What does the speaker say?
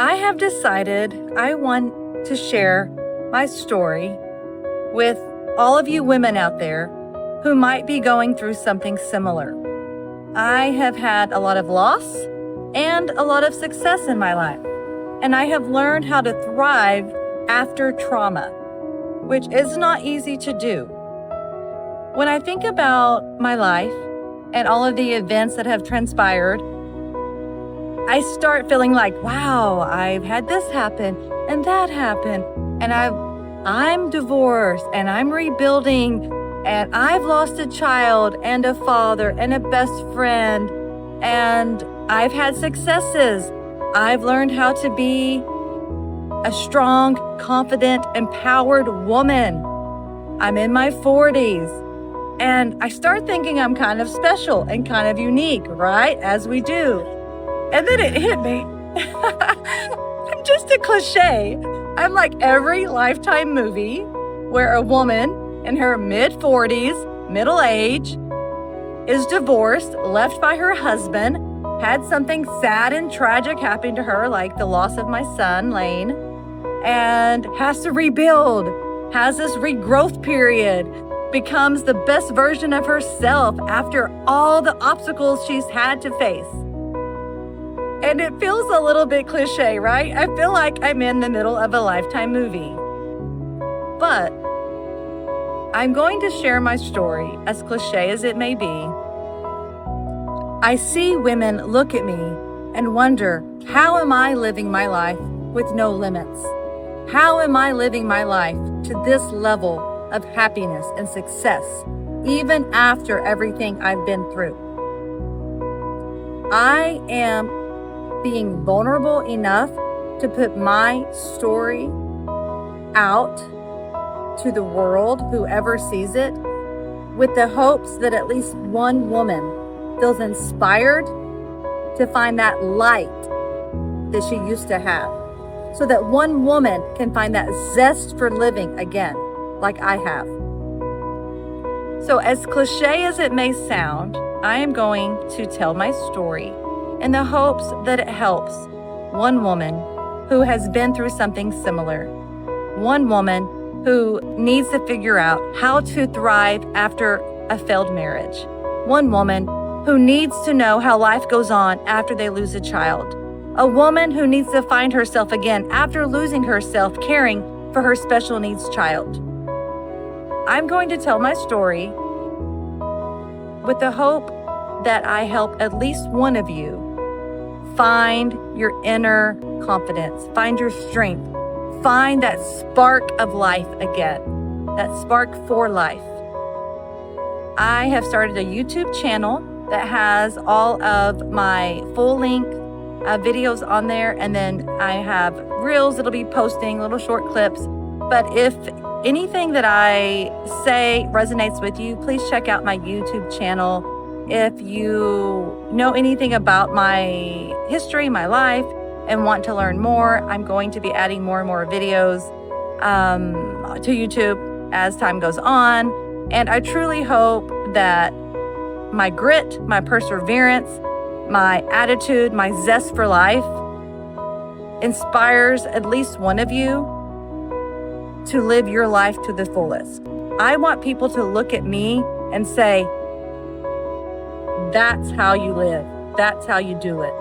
I have decided I want to share my story with all of you women out there who might be going through something similar. I have had a lot of loss and a lot of success in my life, and I have learned how to thrive after trauma, which is not easy to do. When I think about my life and all of the events that have transpired, I start feeling like, wow, I've had this happen and that happen, and I'm divorced and I'm rebuilding, and I've lost a child and a father and a best friend, and I've had successes. I've learned how to be a strong, confident, empowered woman. I'm in my 40s, and I start thinking I'm kind of special and kind of unique, right? As we do. And then it hit me. I'm just a cliche. I'm like every Lifetime movie where a woman in her mid-40s, middle age, is divorced, left by her husband, had something sad and tragic happen to her, like the loss of my son, Lane, and has to rebuild, has this regrowth period, becomes the best version of herself after all the obstacles she's had to face. And it feels a little bit cliche, right? I feel like I'm in the middle of a Lifetime movie. But I'm going to share my story, as cliche as it may be. I see women look at me and wonder, how am I living my life with no limits? How am I living my life to this level of happiness and success, even after everything I've been through? I am being vulnerable enough to put my story out to the world, whoever sees it, with the hopes that at least one woman feels inspired to find that light that she used to have, so that one woman can find that zest for living again, like I have. So as cliche as it may sound, I am going to tell my story in the hopes that it helps one woman who has been through something similar, one woman who needs to figure out how to thrive after a failed marriage, one woman who needs to know how life goes on after they lose a child, a woman who needs to find herself again after losing herself caring for her special needs child. I'm going to tell my story with the hope that I help at least one of you find your inner confidence, find your strength, find that spark of life again, that spark for life. I have started a YouTube channel that has all of my full-length videos on there, and then I have reels that'll be posting, little short clips. But if anything that I say resonates with you, please check out my YouTube channel. If you know anything about my history, my life, and want to learn more, I'm going to be adding more and more videos to YouTube as time goes on. And I truly hope that my grit, my perseverance, my attitude, my zest for life inspires at least one of you to live your life to the fullest. I want people to look at me and say, that's how you live. That's how you do it.